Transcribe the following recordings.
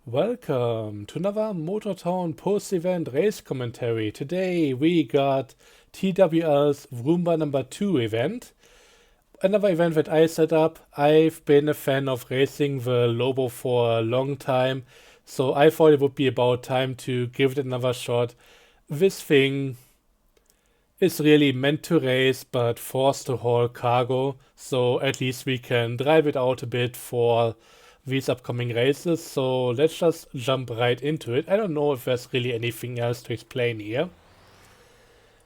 Welcome to another Motortown post-event race commentary. Today we got TWL's Vroomba No.2 event. Another event that I set up. I've been a fan of racing the Lobo for a long time, so I thought it would be about time to give it another shot. This thing is really meant to race but forced to haul cargo, so at least we can drive it out a bit for these upcoming races. So let's just jump right into it. I don't know if there's really anything else to explain here.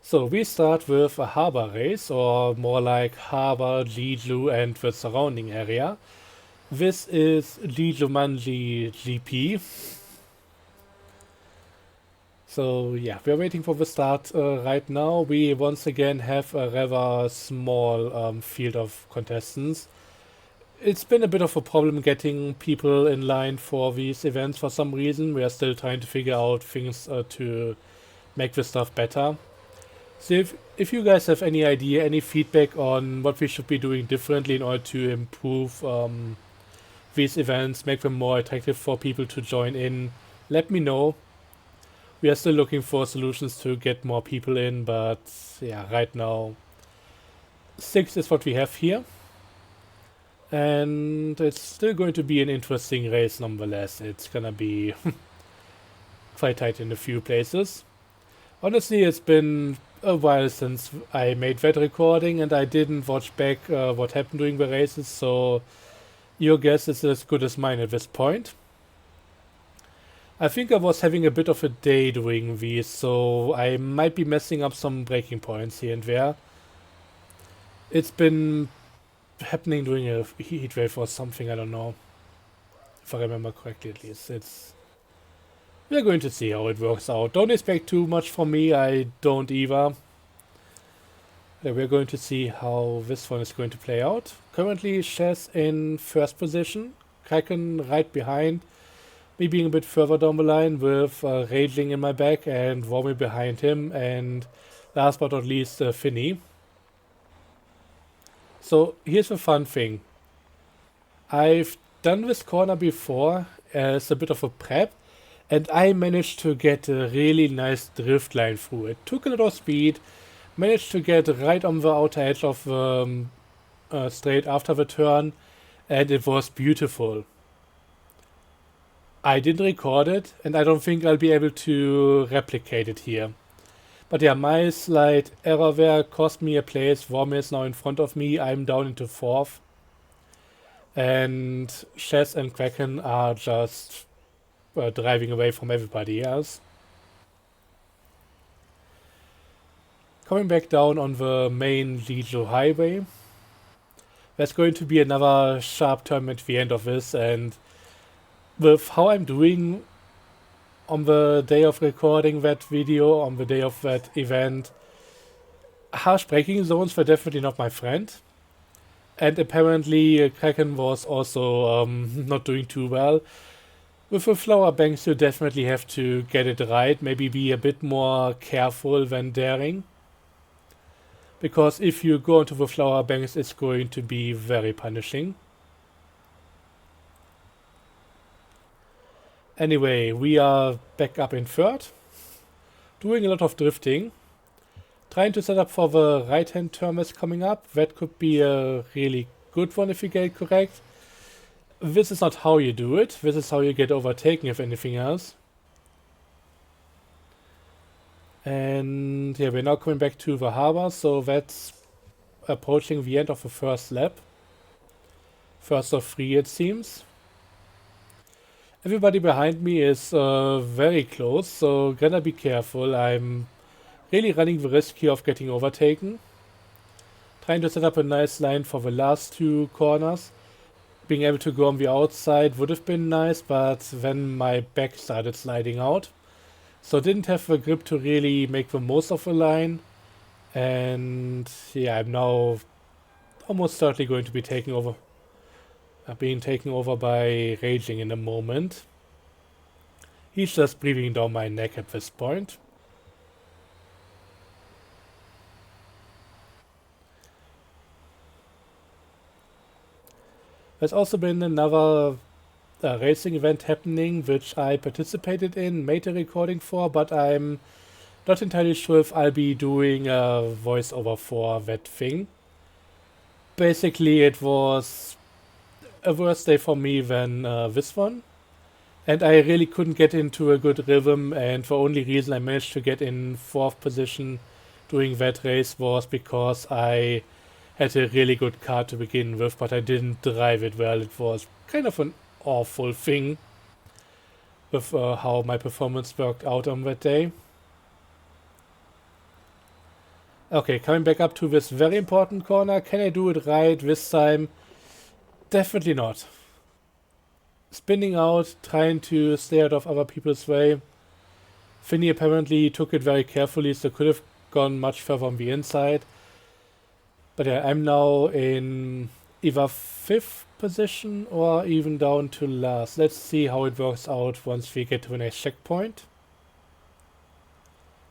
So we start with a harbor race, or more like harbor, Jeju and the surrounding area. This is Jeju GP. So yeah, we're waiting for the start right now. We once again have a rather small field of contestants. It's been a bit of a problem getting people in line for these events for some reason. We are still trying to figure out things to make this stuff better. So if you guys have any idea, any feedback on what we should be doing differently in order to improve these events, make them more attractive for people to join in, let me know. We are still looking for solutions to get more people in, but yeah, right now 6 is what we have here. And it's still going to be an interesting race nonetheless. It's gonna be quite tight in a few places. Honestly, it's been a while since I made that recording and I didn't watch back what happened during the races, so your guess is as good as mine at this point. I think I was having a bit of a day doing these, so I might be messing up some breaking points here and there. It's been happening during a heat wave or something, I don't know. If I remember correctly, at least. We're going to see how it works out. Don't expect too much from me, I don't either. We're going to see how this one is going to play out. Currently, Chess in first position, Kraken right behind, me being a bit further down the line with Raging in my back and Romy behind him, and last but not least, Finny. So here's the fun thing. I've done this corner before as a bit of a prep, and I managed to get a really nice drift line through it. Took a lot of speed, managed to get right on the outer edge of the straight after the turn, and it was beautiful. I didn't record it, and I don't think I'll be able to replicate it here. But yeah, my slight error there cost me a place. Worm is now in front of me. I'm down into fourth. And Chess and Kraken are just driving away from everybody else. Coming back down on the main Jeju highway. There's going to be another sharp turn at the end of this, and with how I'm doing on the day of recording that video, on the day of that event, harsh braking zones were definitely not my friend. And apparently Kraken was also not doing too well. With the flower banks you definitely have to get it right, maybe be a bit more careful when daring. Because if you go into the flower banks it's going to be very punishing. Anyway, we are back up in third, doing a lot of drifting, trying to set up for the right-hand turn that's coming up. That could be a really good one if you get it correct. This is not how you do it, this is how you get overtaken if anything else. And yeah, we're now coming back to the harbor, so that's approaching the end of the first lap. First of 3 it seems. Everybody behind me is very close, so gonna be careful. I'm really running the risk here of getting overtaken. Trying to set up a nice line for the last 2 corners. Being able to go on the outside would have been nice, but then my back started sliding out. So didn't have the grip to really make the most of the line. And yeah, I'm now almost certainly going to be taken over. Being taken over by Raging in a moment. He's just breathing down my neck at this point. There's also been another racing event happening, which I participated in, made a recording for, but I'm not entirely sure if I'll be doing a voiceover for that thing. Basically, it was a worse day for me than this one, and I really couldn't get into a good rhythm, and the only reason I managed to get in 4th position doing that race was because I had a really good car to begin with, but I didn't drive it well. It was kind of an awful thing with how my performance worked out on that day. Okay, coming back up to this very important corner. Can I do it right this time? Definitely not. Spinning out, trying to stay out of other people's way. Finney apparently took it very carefully, so could have gone much further on the inside. But yeah, I'm now in either 5th position or even down to last. Let's see how it works out once we get to the next checkpoint.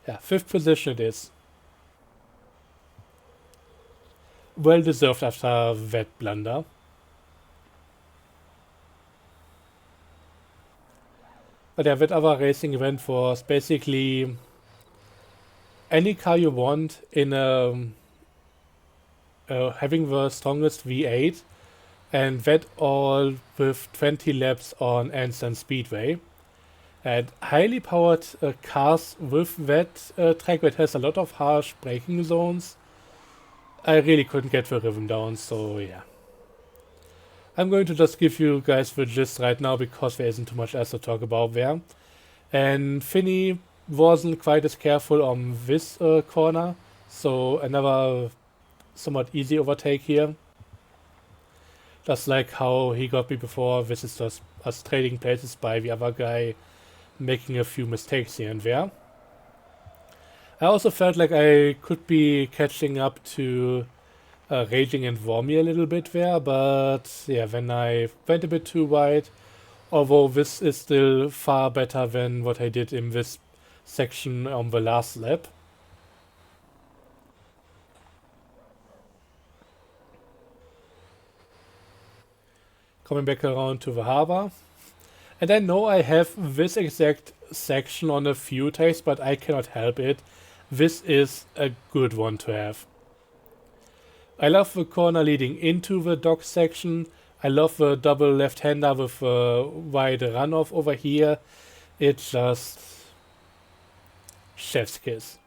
Yeah, 5th position it is. Well deserved after that blunder. But yeah, that other racing event was basically any car you want in having the strongest V8, and that all with 20 laps on Anson Speedway. And highly powered cars with that track that has a lot of harsh braking zones. I really couldn't get the rhythm down, so yeah. I'm going to just give you guys the gist right now because there isn't too much else to talk about there. And Finney wasn't quite as careful on this corner, so another somewhat easy overtake here. Just like how he got me before, this is just us trading places by the other guy making a few mistakes here and there. I also felt like I could be catching up to Raging and Vormy a little bit there, but yeah, then I went a bit too wide, although this is still far better than what I did in this section on the last lap. Coming back around to the harbor. And I know I have this exact section on a few tracks, but I cannot help it. This is a good one to have. I love the corner leading into the dock section. I love the double left-hander with a wide runoff over here. It's just chef's kiss.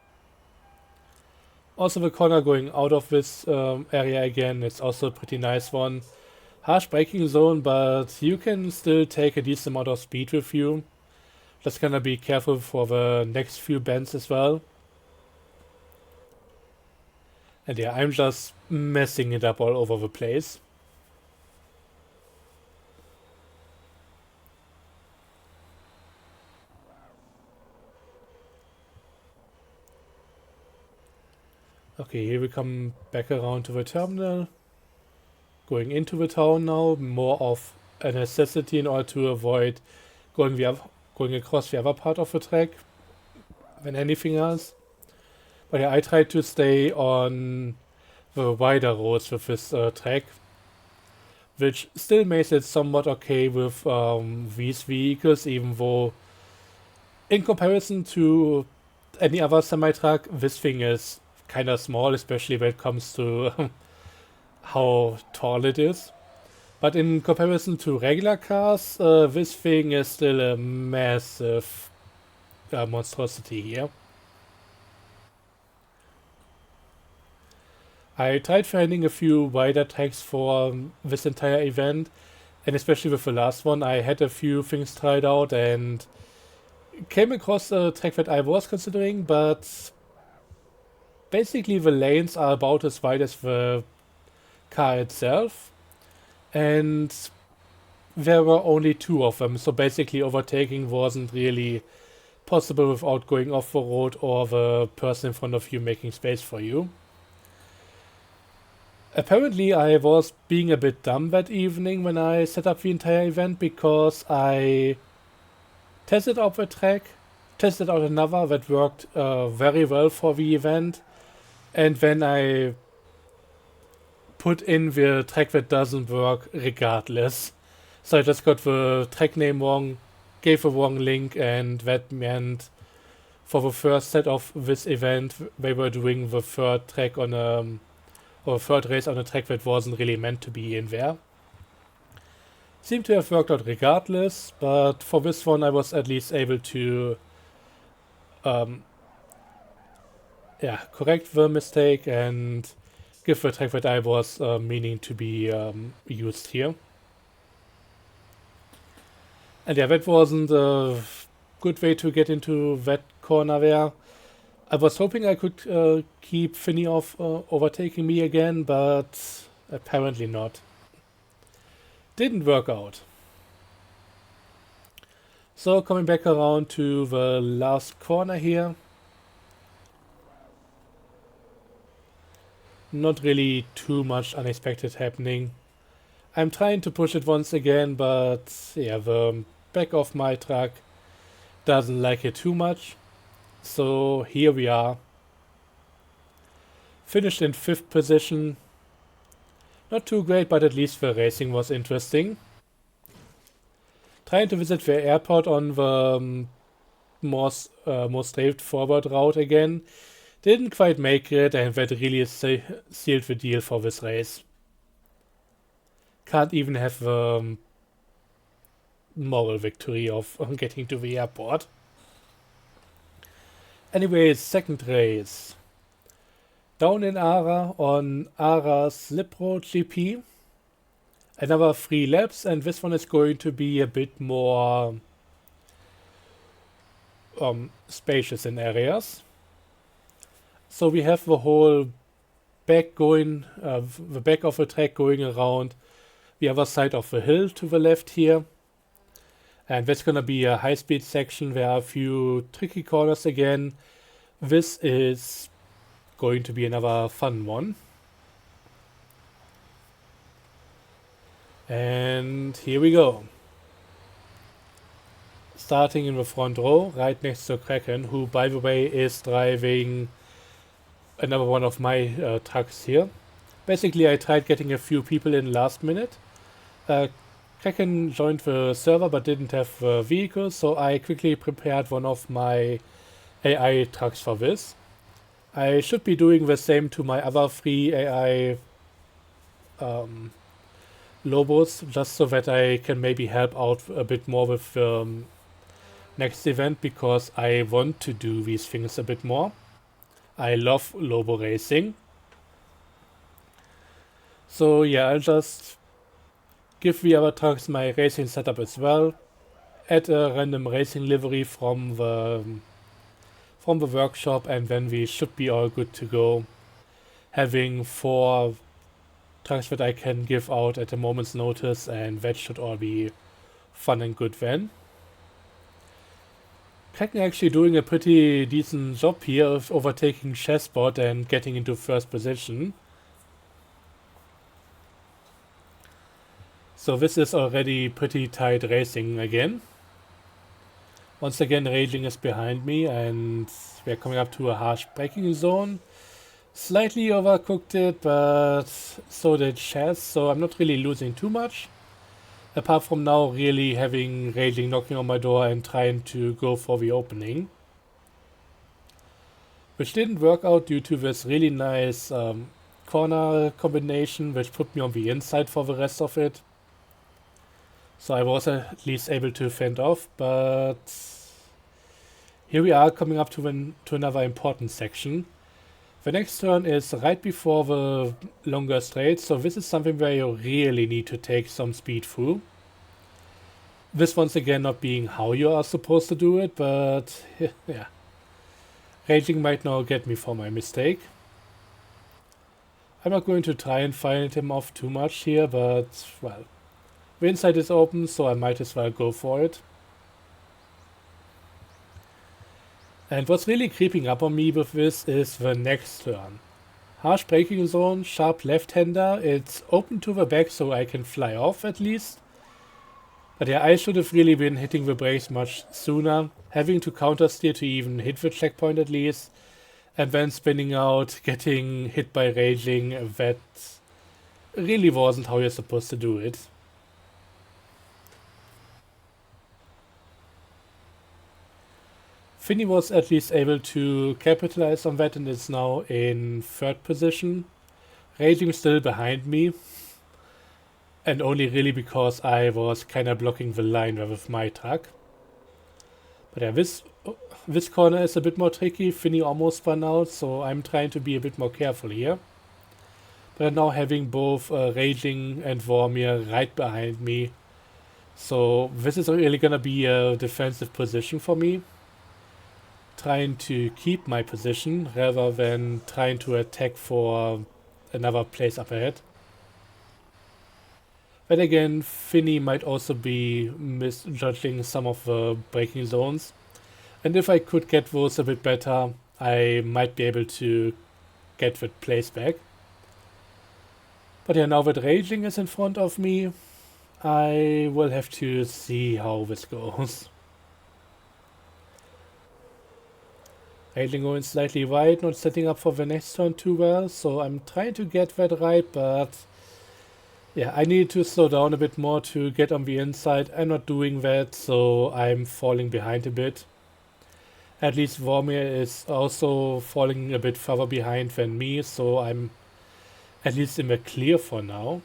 Also the corner going out of this area again, it's also a pretty nice one. Harsh braking zone, but you can still take a decent amount of speed with you. Just gonna be careful for the next few bends as well. And yeah, I'm just messing it up all over the place. Okay, here we come back around to the terminal. Going into the town now, more of a necessity in order to avoid going across the other part of the track than anything else. But yeah, I tried to stay on the wider roads with this track, which still makes it somewhat okay with these vehicles, even though in comparison to any other semi-truck, this thing is kind of small, especially when it comes to how tall it is. But in comparison to regular cars, this thing is still a massive monstrosity here. I tried finding a few wider tracks for this entire event, and especially with the last one, I had a few things tried out and came across a track that I was considering, but basically the lanes are about as wide as the car itself, and there were only 2 of them, so basically overtaking wasn't really possible without going off the road or the person in front of you making space for you. Apparently I was being a bit dumb that evening when I set up the entire event, because I tested out the track, tested out another that worked very well for the event, and then I put in the track that doesn't work regardless. So I just got the track name wrong, gave the wrong link, and that meant for the first set of this event, they were doing the third track on or third race on a track that wasn't really meant to be in there. Seemed to have worked out regardless, but for this one I was at least able to correct the mistake and give the track that I was meaning to be used here. And yeah, that wasn't a good way to get into that corner there. I was hoping I could keep Finny off overtaking me again, but apparently not. Didn't work out. So coming back around to the last corner here. Not really too much unexpected happening. I'm trying to push it once again, but yeah, the back of my truck doesn't like it too much. So here we are. Finished in 5th position. Not too great, but at least the racing was interesting. Trying to visit the airport on the more straightforward route again. Didn't quite make it, and that really sealed the deal for this race. Can't even have the moral victory of getting to the airport. Anyways, second race. Down in Ara on Ara's Slip Road GP. Another 3 laps, and this one is going to be a bit more spacious in areas. So we have the whole back going, the back of the track going around the other side of the hill to the left here. And that's going to be a high-speed section. There are a few tricky corners again. This is going to be another fun one. And here we go. Starting in the front row, right next to Kraken, who, by the way, is driving another one of my trucks here. Basically, I tried getting a few people in last minute. Kraken joined the server but didn't have the vehicle, so I quickly prepared one of my AI trucks for this. I should be doing the same to my other 3 AI Lobos, just so that I can maybe help out a bit more with the next event, because I want to do these things a bit more. I love Lobo racing. So yeah, I'll just give the other trucks my racing setup as well. Add a random racing livery from the workshop, and then we should be all good to go. Having 4 trucks that I can give out at a moment's notice, and that should all be fun and good then. Kraken actually doing a pretty decent job here of overtaking Chessbot and getting into first position. So this is already pretty tight racing again. Once again, Raging is behind me, and we're coming up to a harsh braking zone. Slightly overcooked it, but so did Chess, so I'm not really losing too much. Apart from now really having Raging knocking on my door and trying to go for the opening. Which didn't work out due to this really nice corner combination, which put me on the inside for the rest of it. So I was at least able to fend off, but here we are coming up to another important section. The next turn is right before the longer straight, so this is something where you really need to take some speed through. This once again not being how you are supposed to do it, but yeah. Raging might now get me for my mistake. I'm not going to try and find him off too much here, but well, the inside is open, so I might as well go for it. And what's really creeping up on me with this is the next turn. Harsh braking zone, sharp left-hander, it's open to the back so I can fly off at least. But yeah, I should have really been hitting the brakes much sooner, having to counter steer to even hit the checkpoint at least, and then spinning out, getting hit by Raging. That really wasn't how you're supposed to do it. Finny was at least able to capitalize on that and is now in third position. Raging still behind me, and only really because I was kind of blocking the line there with my truck. But yeah, this corner is a bit more tricky. Finny almost spun out, so I'm trying to be a bit more careful here. But now having both Raging and Vormir right behind me, so this is really gonna be a defensive position for me. Trying to keep my position rather than trying to attack for another place up ahead. Then again, Finny might also be misjudging some of the braking zones. And if I could get those a bit better, I might be able to get that place back. But yeah, now that Raging is in front of me, I will have to see how this goes. Raging going slightly wide, not setting up for the next turn too well, so I'm trying to get that right, but yeah, I need to slow down a bit more to get on the inside. I'm not doing that, so I'm falling behind a bit. At least Vormir is also falling a bit further behind than me, so I'm at least in the clear for now.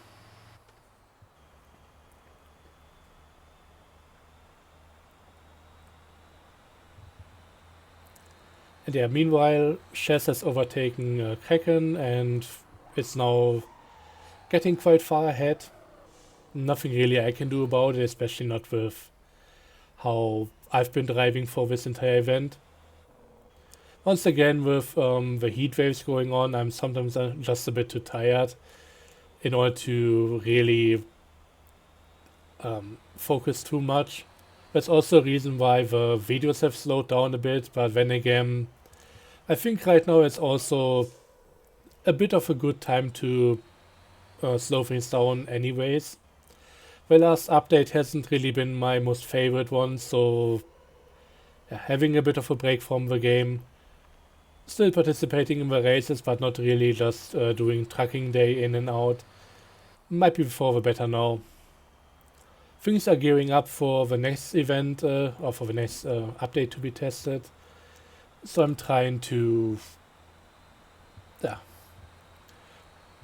And yeah, meanwhile, Chess has overtaken Kraken and it's now getting quite far ahead. Nothing really I can do about it, especially not with how I've been driving for this entire event. Once again, with the heat waves going on, I'm sometimes just a bit too tired in order to really focus too much. That's also a reason why the videos have slowed down a bit, but then again, I think right now it's also a bit of a good time to slow things down anyways. The last update hasn't really been my most favorite one, so yeah, having a bit of a break from the game. Still participating in the races, but not really just doing trucking day in and out. Might be for the better now. Things are gearing up for the next event, or for the next update to be tested. So I'm trying to, yeah,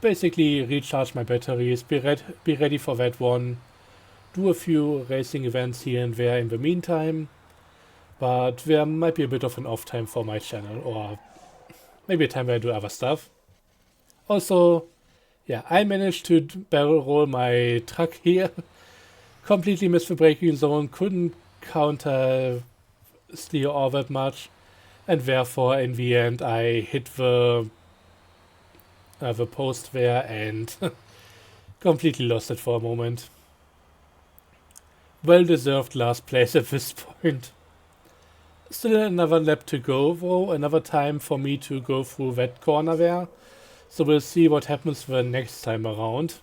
basically recharge my batteries, be ready for that one, do a few racing events here and there in the meantime, but there might be a bit of an off time for my channel, or maybe a time where I do other stuff. Also, yeah, I managed to barrel roll my truck here, completely missed the braking zone, couldn't counter steer all that much, and therefore in the end I hit the post there and completely lost it for a moment. Well deserved last place at this point. Still another lap to go though, another time for me to go through that corner there. So we'll see what happens the next time around.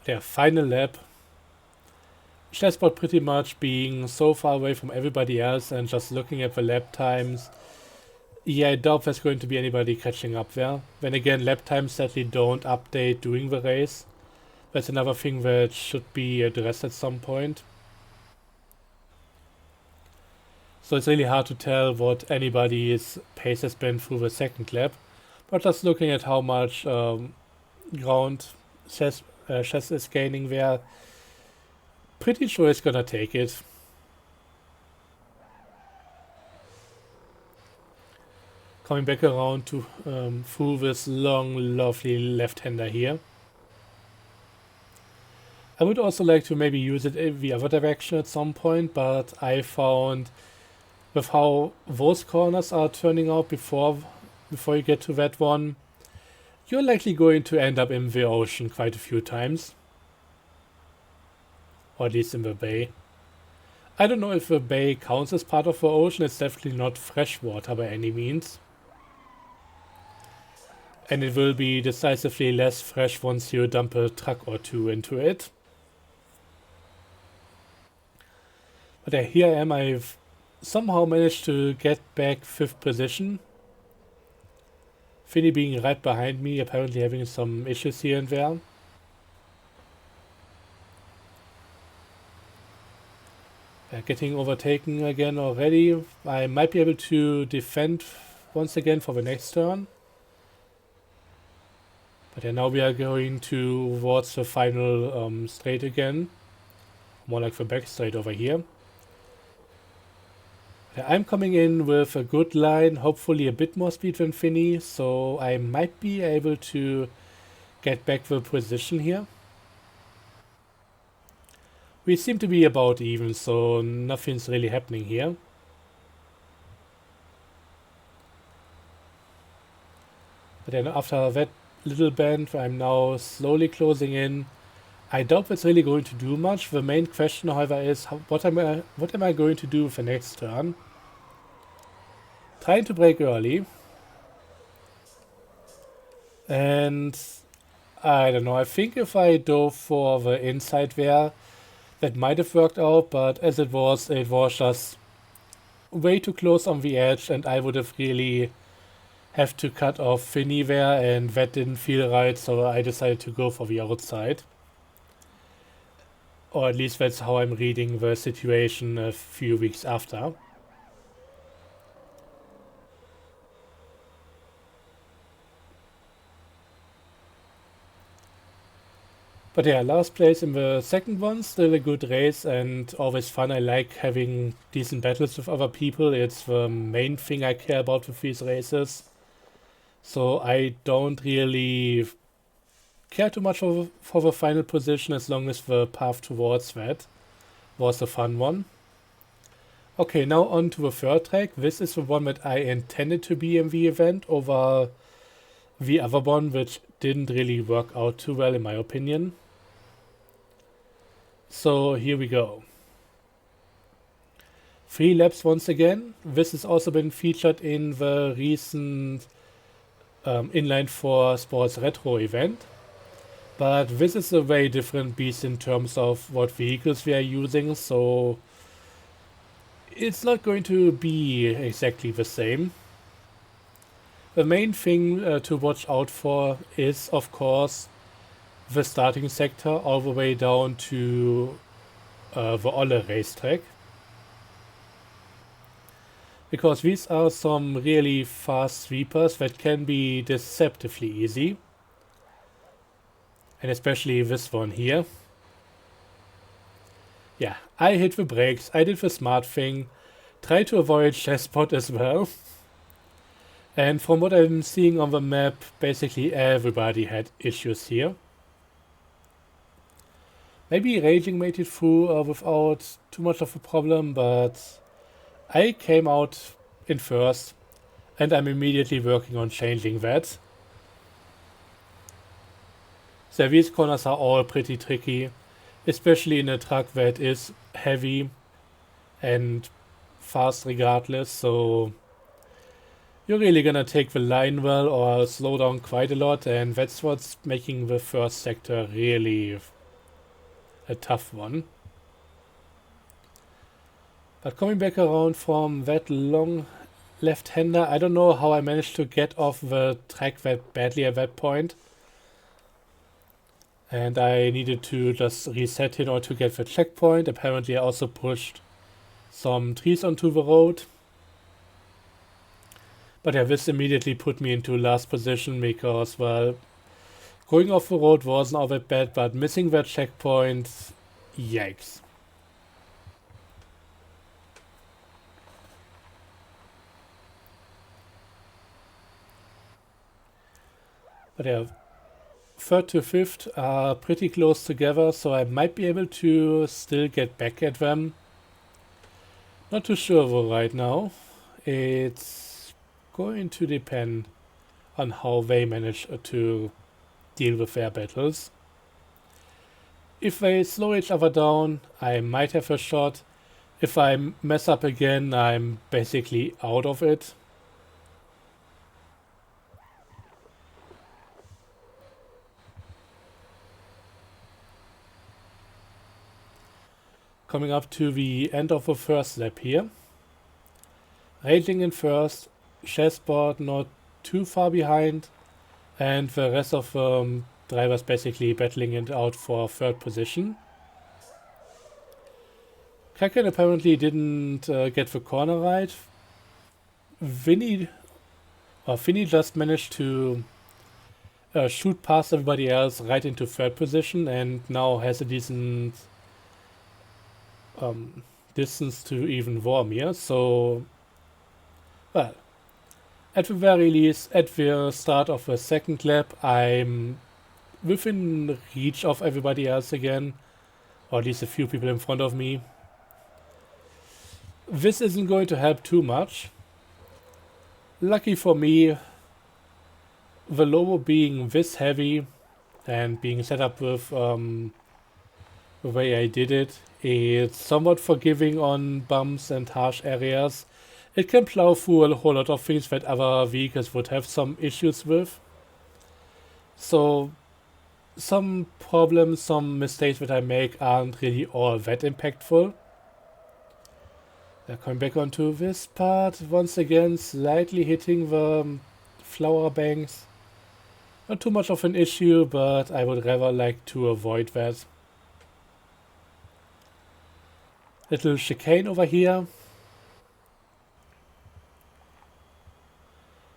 Yeah, final lap. Chessboard pretty much being so far away from everybody else and just looking at the lap times. Yeah, I doubt there's going to be anybody catching up there. Then again, lap times sadly don't update during the race. That's another thing that should be addressed at some point. So it's really hard to tell what anybody's pace has been through the second lap. But just looking at how much ground Chess is gaining there, pretty sure it's gonna take it. Coming back around to through this long, lovely left-hander here. I would also like to maybe use it in the other direction at some point, but I found with how those corners are turning out before you get to that one, you're likely going to end up in the ocean quite a few times. Or at least in the bay. I don't know if the bay counts as part of the ocean, it's definitely not fresh water by any means. And it will be decisively less fresh once you dump a truck or two into it. But yeah, here I am, I've somehow managed to get back 5th position. Finny being right behind me, apparently having some issues here and there. Getting overtaken again already. I might be able to defend once again for the next turn. But yeah, now we are going towards the final straight again. More like the back straight over here. Yeah, I'm coming in with a good line, hopefully a bit more speed than Finny, so I might be able to get back the position here. We seem to be about even, so nothing's really happening here. But then after that little bend, I'm now slowly closing in. I doubt it's really going to do much. The main question, however, is what am I going to do with the next turn? Trying to brake early. And I don't know, I think if I dove for the inside there, that might have worked out, but as it was just way too close on the edge, and I would have really have to cut off Finny there, and that didn't feel right, so I decided to go for the outside. Or at least that's how I'm reading the situation a few weeks after. But yeah, last place in the second one, still a good race and always fun. I like having decent battles with other people. It's the main thing I care about with these races. So I don't really care too much for the final position as long as the path towards that was a fun one. Okay, now on to the third track. This is the one that I intended to be in the event over the other one, which didn't really work out too well in my opinion. So here we go. 3 laps once again. This has also been featured in the recent Inline 4 Sports Retro event. But this is a very different beast in terms of what vehicles we are using, so it's not going to be exactly the same. The main thing to watch out for is, of course, the starting sector all the way down to the Olle racetrack. Because these are some really fast sweepers that can be deceptively easy. And especially this one here. Yeah, I hit the brakes, I did the smart thing, tried to avoid chesspot as well. And from what I'm seeing on the map, basically everybody had issues here. Maybe raging made it through without too much of a problem, but I came out in first and I'm immediately working on changing that. So these corners are all pretty tricky, especially in a truck that is heavy and fast regardless, so you're really gonna take the line well or slow down quite a lot, and that's what's making the first sector really a tough one. But coming back around from that long left-hander, I don't know how I managed to get off the track that badly at that point. And I needed to just reset in order to get the checkpoint. Apparently I also pushed some trees onto the road. But yeah, this immediately put me into last position because, well, going off the road wasn't all that bad, but missing that checkpoint, yikes. But yeah, third to fifth are pretty close together, so I might be able to still get back at them. Not too sure though right now. It's going to depend on how they manage to deal with their battles. If they slow each other down, I might have a shot. If I mess up again, I'm basically out of it. Coming up to the end of the first lap here. Raging in first, chessboard not too far behind, and the rest of drivers basically battling it out for third position. Kraken apparently didn't get the corner right. Vinny just managed to shoot past everybody else right into third position and now has a decent distance to even Vormir. So, well, at the very least, at the start of the second lap, I'm within reach of everybody else again, or at least a few people in front of me. This isn't going to help too much. Lucky for me, the Lobo being this heavy and being set up with the way I did it, it's somewhat forgiving on bumps and harsh areas. It can plow through a whole lot of things that other vehicles would have some issues with. So some problems, some mistakes that I make aren't really all that impactful. Coming back onto this part, once again slightly hitting the flower banks. Not too much of an issue, but I would rather like to avoid that. Little chicane over here.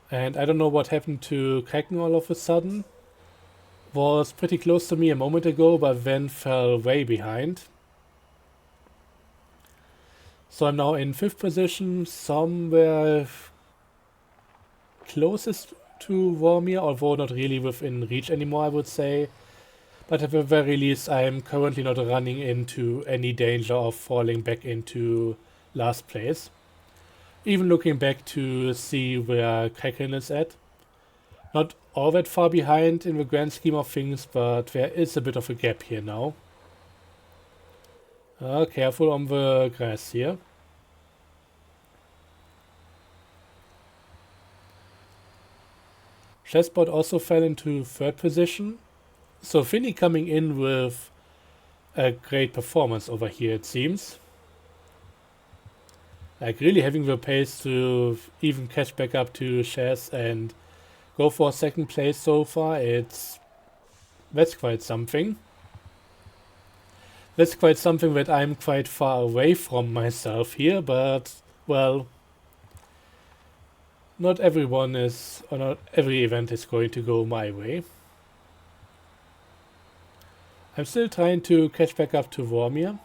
And I don't know what happened to Kraken all of a sudden. Was pretty close to me a moment ago, but then fell way behind. So I'm now in 5th position, somewhere closest to Vormir, although not really within reach anymore, I would say. But at the very least, I'm currently not running into any danger of falling back into last place. Even looking back to see where Kraken is at. Not all that far behind in the grand scheme of things, but there is a bit of a gap here now. Careful on the grass here. Chessbot also fell into 3rd position. So Finny coming in with a great performance over here, it seems. Like really having the pace to even catch back up to Chess and go for 2nd place so far. That's quite something. That's quite something that I'm quite far away from myself here, but, well, not everyone is, or not every event is going to go my way. I'm still trying to catch back up to Vormir.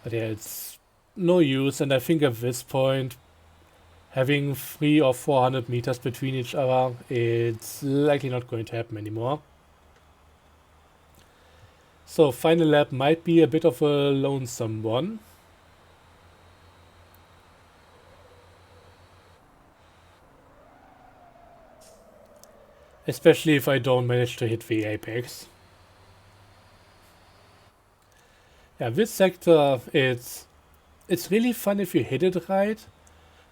But yeah, it's no use, and I think at this point, having 300 or 400 meters between each other, it's likely not going to happen anymore. So final lap might be a bit of a lonesome one. Especially if I don't manage to hit the apex. Yeah, this sector, it's really fun if you hit it right.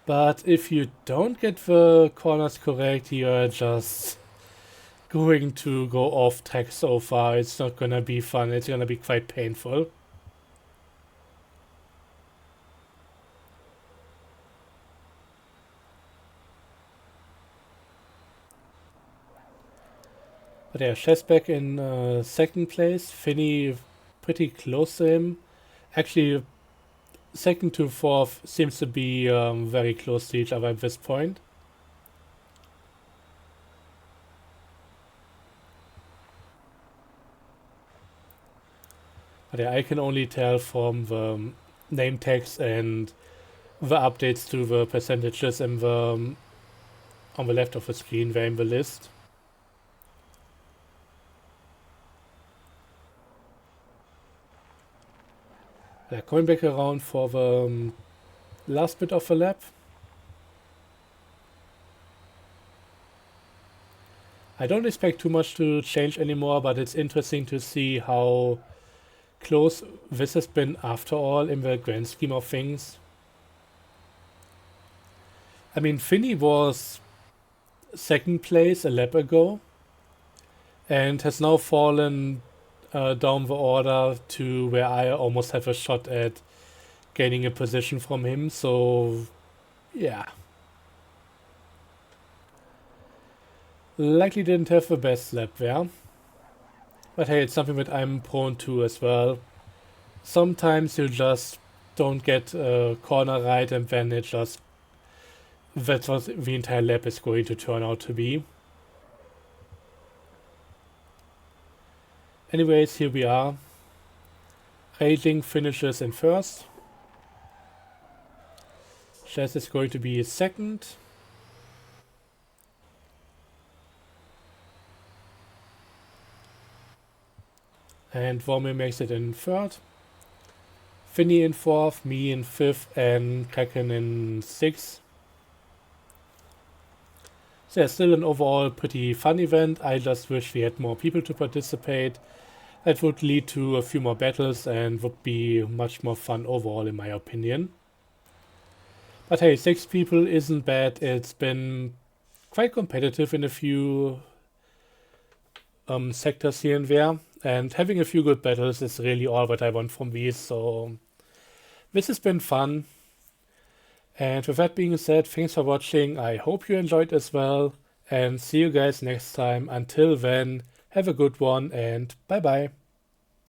But if you don't get the corners correct, you're just going to go off track so far. It's not gonna be fun. It's gonna be quite painful. But yeah, Chess back in 2nd place. Finny pretty close to him. Actually, 2nd to 4th seems to be very close to each other at this point. But yeah, I can only tell from the name tags and the updates to the percentages in the on the left of the screen there in the list. Yeah, going back around for the last bit of the lap. I don't expect too much to change anymore, but it's interesting to see how close this has been after all in the grand scheme of things. I mean, Finny was 2nd place a lap ago and has now fallen down the order to where I almost have a shot at gaining a position from him. So yeah, likely didn't have the best lap there. But hey, it's something that I'm prone to as well. Sometimes you just don't get a corner right, and then that's what the entire lap is going to turn out to be. Anyways, here we are. Raging finishes in first. Chess is going to be second. And Vroomba makes it in third. Finny in fourth, me in fifth, and Kraken in sixth. So yeah, still an overall pretty fun event. I just wish we had more people to participate. That would lead to a few more battles and would be much more fun overall in my opinion. But hey, 6 people isn't bad. It's been quite competitive in a few sectors here and there. And having a few good battles is really all what I want from these. So this has been fun. And with that being said, thanks for watching. I hope you enjoyed as well. And see you guys next time. Until then, have a good one and bye bye.